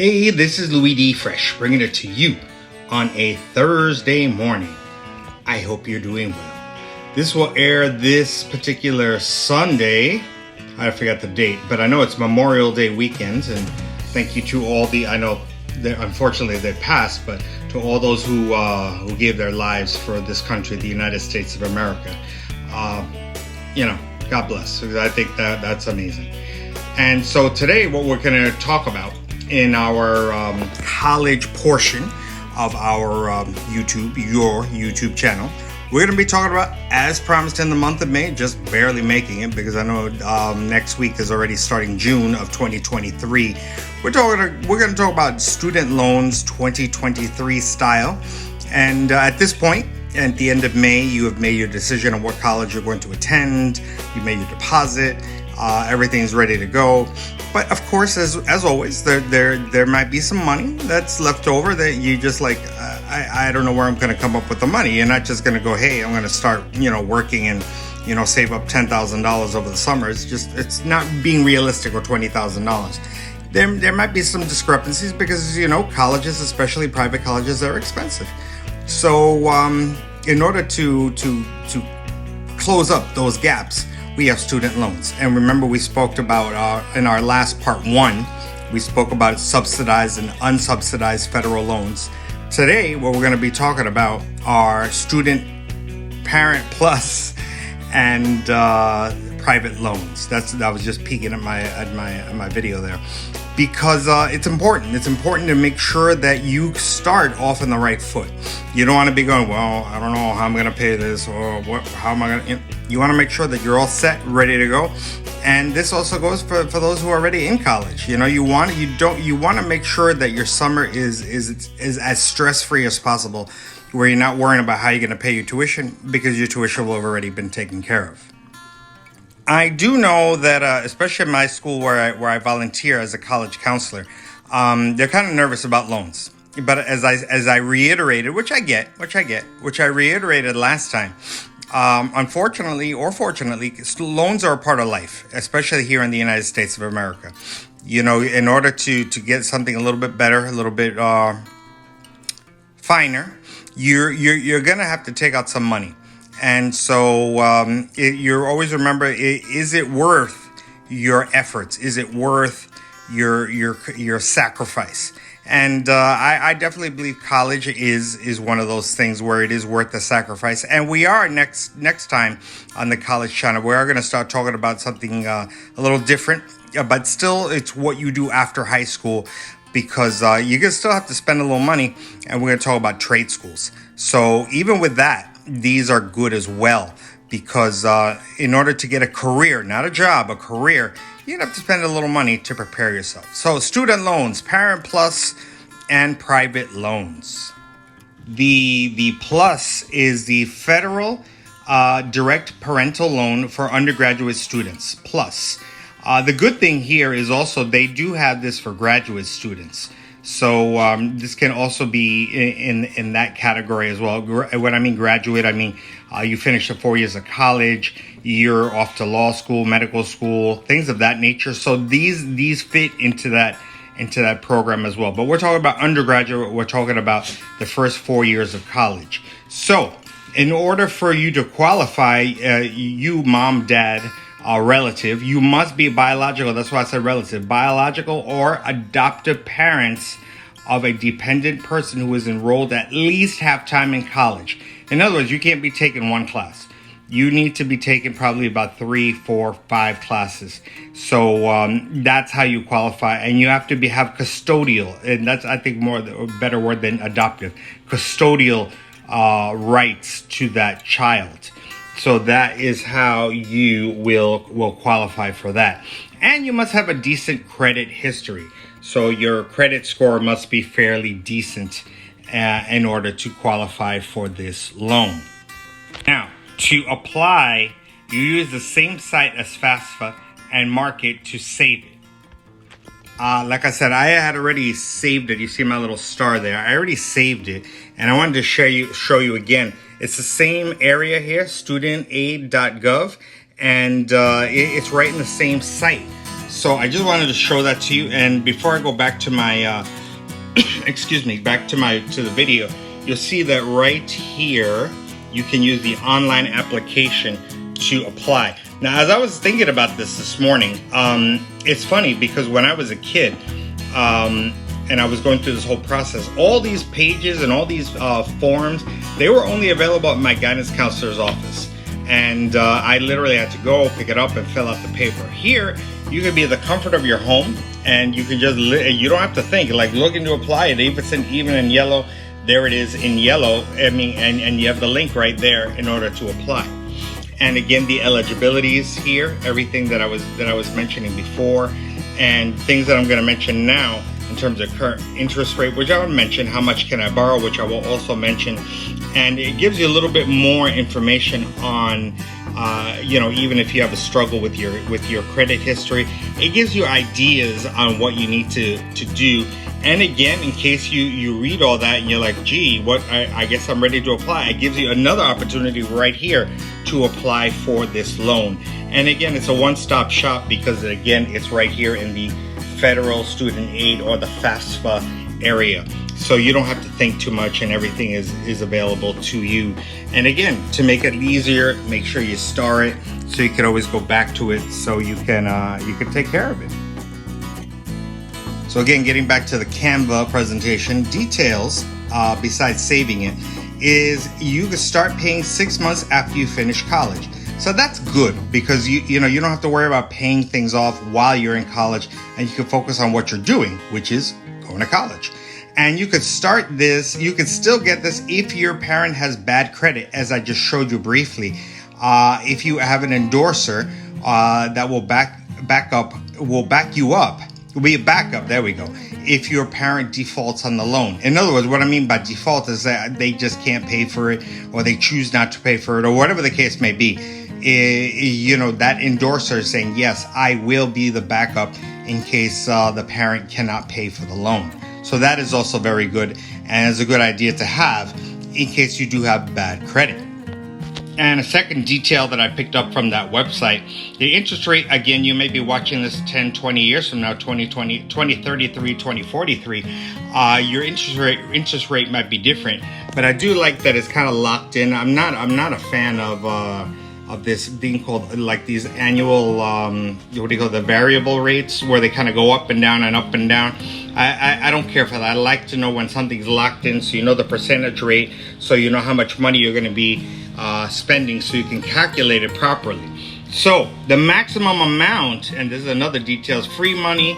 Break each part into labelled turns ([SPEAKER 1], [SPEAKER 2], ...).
[SPEAKER 1] Hey, this is Louis D. Fresh, bringing it to you on a Thursday morning. I hope you're doing well. This will air this particular Sunday. I forgot the date, but I know it's Memorial Day weekend, and thank you to all I know that unfortunately they passed, but to all those who gave their lives for this country, the United States of America. God bless. I think that's amazing. And so today, what we're going to talk about in our college portion of our your YouTube channel, we're going to be talking about, as promised in the month of May, just barely making it because I know next week is already starting June of 2023. We're going to talk about student loans 2023 style. And at this point, at the end of May, you have made your decision on what college you're going to attend. You made your deposit. Everything's ready to go. But of course, as always, there might be some money that's left over that you just like, I don't know where I'm going to come up with the money. You're not just going to go, hey, I'm going to start, working and, save up $10,000 over the summer. It's not being realistic, or $20,000. There might be some discrepancies because, colleges, especially private colleges, are expensive. So in order to close up those gaps, we have student loans. And remember, we spoke about in our last part one, we spoke about subsidized and unsubsidized federal loans. Today, what we're going to be talking about are student parent plus and private loans. That was just peeking at my video there, because it's important. It's important to make sure that you start off on the right foot. You don't want to be going, well, I don't know how I'm going to pay this, or how am I going to. You want to make sure that you're all set, ready to go. And this also goes for those who are already in college. You want to make sure that your summer is as stress-free as possible, where you're not worrying about how you're going to pay your tuition, because your tuition will have already been taken care of. I do know that, especially in my school where I volunteer as a college counselor, they're kind of nervous about loans. But as I reiterated, which I reiterated last time, unfortunately or fortunately, loans are a part of life, especially here in the United States of America. In order to get something a little bit better, a little bit finer, you're gonna have to take out some money. And so you always remember, is it worth your efforts? Is it worth your sacrifice? And I definitely believe college is one of those things where it is worth the sacrifice. And we are next time on the college channel, we are going to start talking about something a little different, but still it's what you do after high school, because you're going to still have to spend a little money. And we're going to talk about trade schools. So even with that, these are good as well, because in order to get a career, not a job, a career, you're going to have to spend a little money to prepare yourself. So student loans, parent plus, and private loans. The plus is the federal direct parental loan for undergraduate students, plus. The good thing here is also they do have this for graduate students. So this can also be in that category as well. When I mean graduate, I mean you finish the 4 years of college, you're off to law school, medical school, things of that nature. So these fit into that program as well. But we're talking about undergraduate. We're talking about the first 4 years of college. So in order for you to qualify, you mom, dad, relative, you must be biological. That's why I said relative, biological or adoptive parents of a dependent person who is enrolled at least half time in college. In other words, you can't be taking one class. You need to be taking probably about 3, 4, 5 classes. So that's how you qualify. And you have to have custodial, and that's, I think, a better word than adoptive, custodial rights to that child. So that is how you will qualify for that. And you must have a decent credit history. So your credit score must be fairly decent in order to qualify for this loan. Now, to apply, you use the same site as FAFSA and mark it to save it. Like I said, I had already saved it. You see my little star there. I already saved it, and I wanted to show you again. It's the same area here, studentaid.gov, and it's right in the same site. So I just wanted to show that to you. And before I go back to my, excuse me, back to the video, you'll see that right here, you can use the online application to apply. Now, as I was thinking about this morning, it's funny because when I was a kid, and I was going through this whole process, all these pages and all these forms, they were only available at my guidance counselor's office. And I literally had to go pick it up and fill out the paper. Here, you can be at the comfort of your home, and you can just, you don't have to think, like looking to apply it, even in yellow, there it is in yellow, and you have the link right there in order to apply. And again, the eligibilities here, everything that I was mentioning before, and things that I'm gonna mention now, in terms of current interest rate, which I would mention, how much can I borrow, which I will also mention. And it gives you a little bit more information on, even if you have a struggle with your credit history, it gives you ideas on what you need to do. And again, in case you read all that and you're like, gee, I guess I'm ready to apply, it gives you another opportunity right here to apply for this loan. And again, it's a one-stop shop because, again, it's right here in the Federal Student Aid or the FAFSA area. So you don't have to think too much, and everything is available to you. And again, to make it easier, make sure you star it so you can always go back to it so you can take care of it. So again, getting back to the Canva presentation, details, besides saving it, is you can start paying 6 months after you finish college. So that's good because you don't have to worry about paying things off while you're in college, and you can focus on what you're doing, which is going to college. And you could start this, you can still get this if your parent has bad credit, as I just showed you briefly. If you have an endorser that will back you up, will be a backup, there we go, if your parent defaults on the loan. In other words, what I mean by default is that they just can't pay for it, or they choose not to pay for it, or whatever the case may be. That endorser is saying, yes, I will be the backup in case the parent cannot pay for the loan. So that is also very good, and it's a good idea to have in case you do have bad credit. And a second detail that I picked up from that website, the interest rate, again, you may be watching this 10, 20 years from now, 2020, 2033, 2043, your interest rate might be different, but I do like that it's kind of locked in. I'm not a fan of this being called like these annual, the variable rates, where they kind of go up and down and up and down. I don't care for that. I like to know when something's locked in, so you know the percentage rate, so you know how much money you're going to be spending, so you can calculate it properly. So the maximum amount, and this is another detail, is free money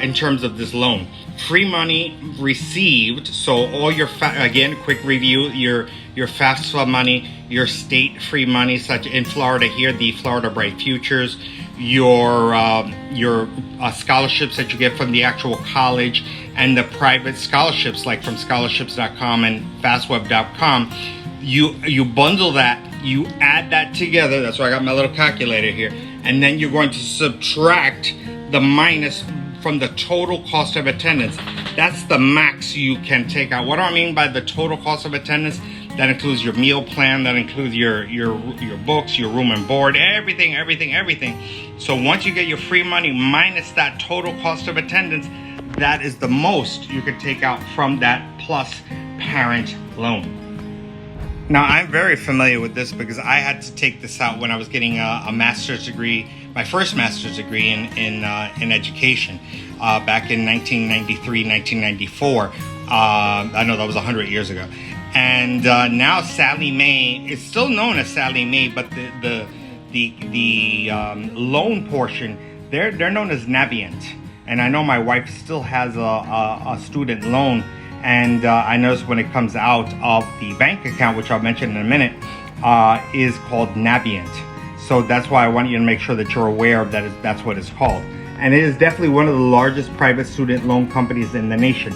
[SPEAKER 1] in terms of this loan. Free money received, so all your, again, quick review, your FAFSA money, your state free money, such in Florida here, the Florida Bright Futures, your scholarships that you get from the actual college, and the private scholarships like from scholarships.com and fastweb.com. You bundle that, you add that together. That's why I got my little calculator here, and then you're going to subtract the minus from the total cost of attendance. That's the max you can take out. What do I mean by the total cost of attendance? That includes your meal plan, that includes your books, your room and board, everything. So once you get your free money minus that total cost of attendance, that is the most you could take out from that plus parent loan. Now, I'm very familiar with this because I had to take this out when I was getting a master's degree, my first master's degree in education, back in 1993, 1994. I know that was 100 years ago. And now Sallie Mae, it's still known as Sallie Mae, but the loan portion, they're known as Navient. And I know my wife still has a student loan. And I noticed when it comes out of the bank account, which I'll mention in a minute, is called Navient. So that's why I want you to make sure that you're aware of that. That's what it's called. And it is definitely one of the largest private student loan companies in the nation.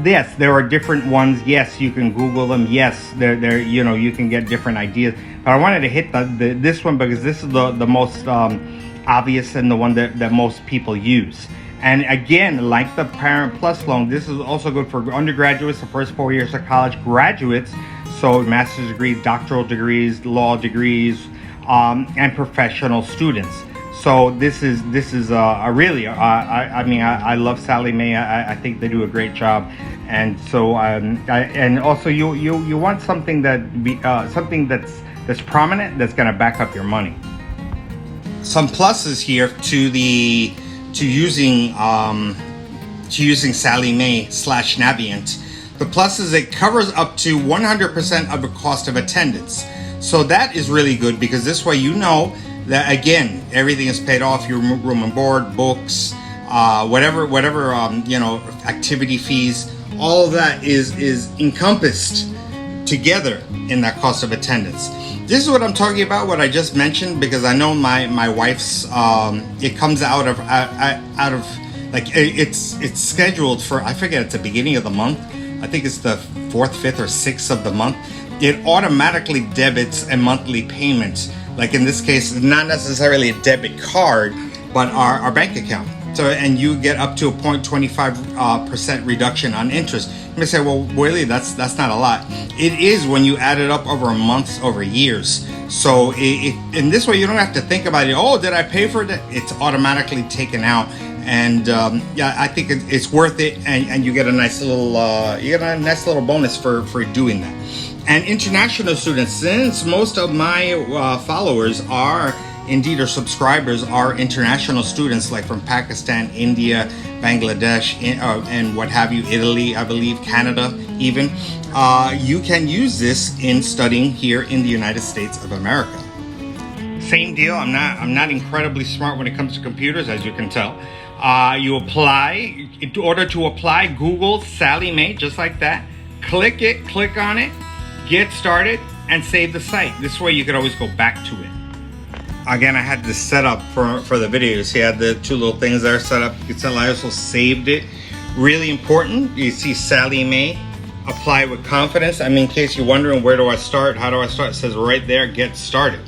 [SPEAKER 1] Yes, there are different ones. Yes, you can Google them. Yes, they're you can get different ideas. But I wanted to hit this one because this is the most obvious and the one that most people use. And again, like the Parent Plus loan, this is also good for undergraduates, the first 4 years of college, graduates, so master's degrees, doctoral degrees, law degrees, and professional students. So this is a really I mean I love Sally Mae. I think they do a great job, and so and also you want something that something that's prominent, that's going to back up your money. Some pluses here to using Sally Mae / Navient. The plus is it covers up to 100% of the cost of attendance. So that is really good, because this way you know that, again, everything is paid off, your room and board, books, whatever activity fees, all of that is encompassed together in that cost of attendance. This is what I'm talking about, what I just mentioned, because I know my wife's it comes out of like it's scheduled for, I forget, it's the beginning of the month. I think it's the 4th, 5th, or 6th of the month. It automatically debits a monthly payment. Like in this case, not necessarily a debit card, but our bank account. So, and you get up to a 0.25% reduction on interest. You may say, well, really, that's not a lot. It is when you add it up over months, over years. So in this way, you don't have to think about it. Oh, did I pay for it? It's automatically taken out. And yeah, I think it's worth it, and you get a nice little bonus for doing that. And international students, since most of my followers are indeed, or subscribers are international students, like from Pakistan, India, Bangladesh, and what have you, Italy, I believe, Canada even, you can use this in studying here in the United States of America. Same deal. I'm not incredibly smart when it comes to computers, as you can tell. You apply. In order to apply, Google Sally Mae, just like that. Click on it, get started, and save the site. This way you could always go back to it. Again, I had this set up for the video. You see I had the two little things there set up. You can tell I also saved it. Really important. You see Sally Mae, apply with confidence. I mean, in case you're wondering, where do I start? How do I start? It says right there, get started.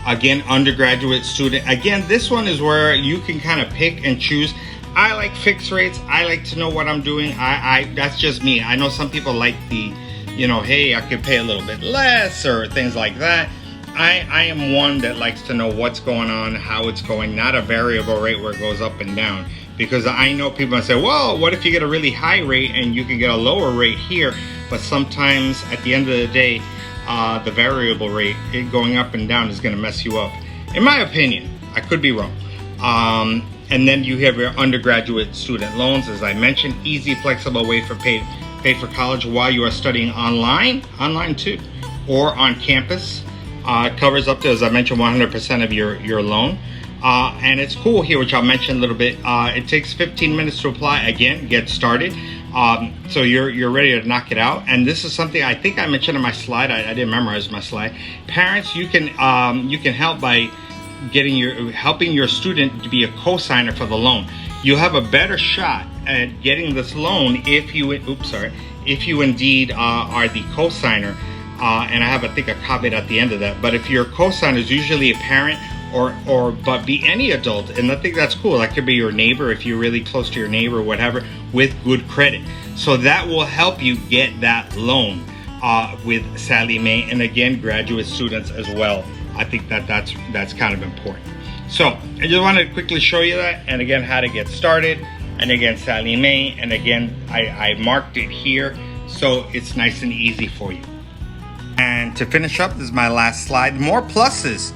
[SPEAKER 1] Again, undergraduate student. Again, this one is where you can kind of pick and choose. I like fixed rates. I like to know what I'm doing. That's just me. I know some people like the, hey, I could pay a little bit less or things like that. I am one that likes to know what's going on, how it's going, not a variable rate where it goes up and down. Because I know people say, well, what if you get a really high rate and you can get a lower rate here? But sometimes at the end of the day, the variable rate, it going up and down, is going to mess you up. In my opinion, I could be wrong. And then you have your undergraduate student loans, as I mentioned, easy, flexible way for paid for college while you are studying online too, or on campus. Covers up to, as I mentioned, 100% of your loan. And it's cool here, which I'll mention a little bit. It takes 15 minutes to apply. Again, get started. So you're ready to knock it out. And this is something I think I mentioned in my slide. I didn't memorize my slide. Parents, you can help by helping your student to be a co-signer for the loan. You have a better shot at getting this loan if you indeed are the co-signer. And I have, I think, a caveat at the end of that. But if your co-signer is usually a parent but be any adult, and I think that's cool. That could be your neighbor if you're really close to your neighbor or whatever, with good credit. So that will help you get that loan with Sally Mae, and again, graduate students as well. I think that's kind of important. So I just wanted to quickly show you that, and again, how to get started, and again, Sally Mae, and again, I marked it here so it's nice and easy for you. And to finish up, this is my last slide. More pluses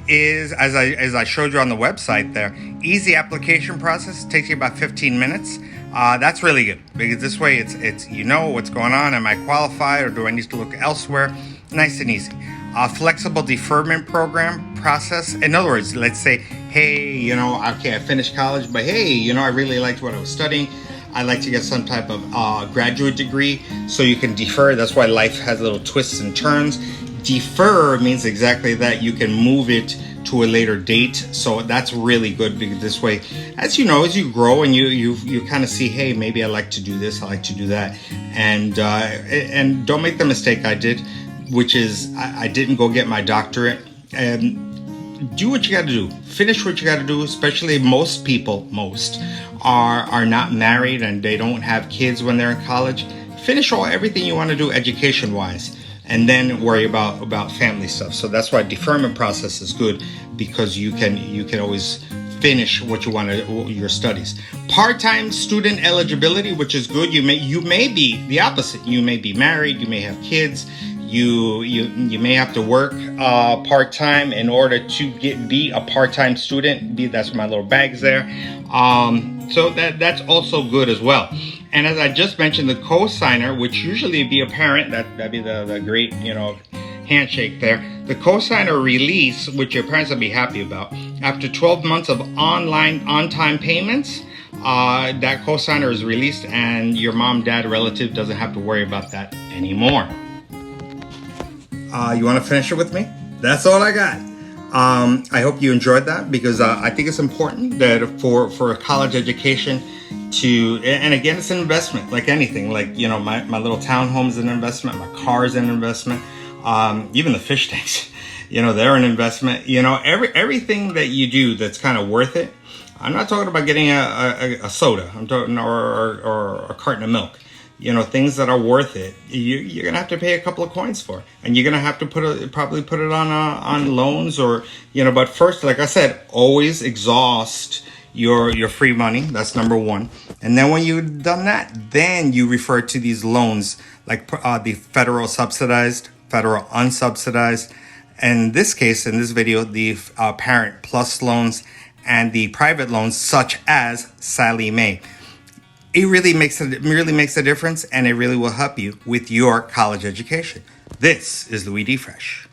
[SPEAKER 1] is, as I showed you on the website there, easy application process. It takes you about 15 minutes. That's really good, because this way it's what's going on. Am I qualified, or do I need to look elsewhere? Nice and easy. Flexible deferment program process. In other words, let's say, hey, okay, I finished college, but hey, I really liked what I was studying. I'd like to get some type of graduate degree, so you can defer. That's why life has little twists and turns. Defer means exactly that. You can move it to a later date. So that's really good, because this way, as you grow and you kind of see, hey, maybe I like to do this, I like to do that. And don't make the mistake I did, which is I didn't go get my doctorate. Do what you got to do. Finish what you got to do, especially most people are not married and they don't have kids when they're in college. Finish everything you want to do education-wise, and then worry about family stuff. So that's why deferment process is good, because you can always finish what you want to, your studies. Part-time student eligibility, which is good. You may be the opposite. You may be married. You may have kids. You may have to work part-time in order to be a part-time student. That's my little bags there. So that's also good as well. And as I just mentioned, the co-signer, which usually be a parent, that'd be the great, handshake there. The co-signer release, which your parents will be happy about, after 12 months of online on-time payments, that co-signer is released and your mom, dad, relative doesn't have to worry about that anymore. You want to finish it with me? That's all I got. I hope you enjoyed that, because I think it's important that for a college education and again, it's an investment like anything. Like, my little townhome is an investment, my car is an investment, even the fish tanks, they're an investment. Everything that you do that's kind of worth it. I'm not talking about getting a soda. I'm talking or a carton of milk. Things that are worth it, you're gonna have to pay a couple of coins for, and you're gonna have to probably put it on loans, or But first, like I said, always exhaust your free money. That's number one. And then when you've done that, then you refer to these loans like the federal subsidized, federal unsubsidized. In this case, in this video, the Parent Plus loans and the private loans, such as Sallie Mae. It really makes a difference, and it really will help you with your college education. This is Louis D. Fresh.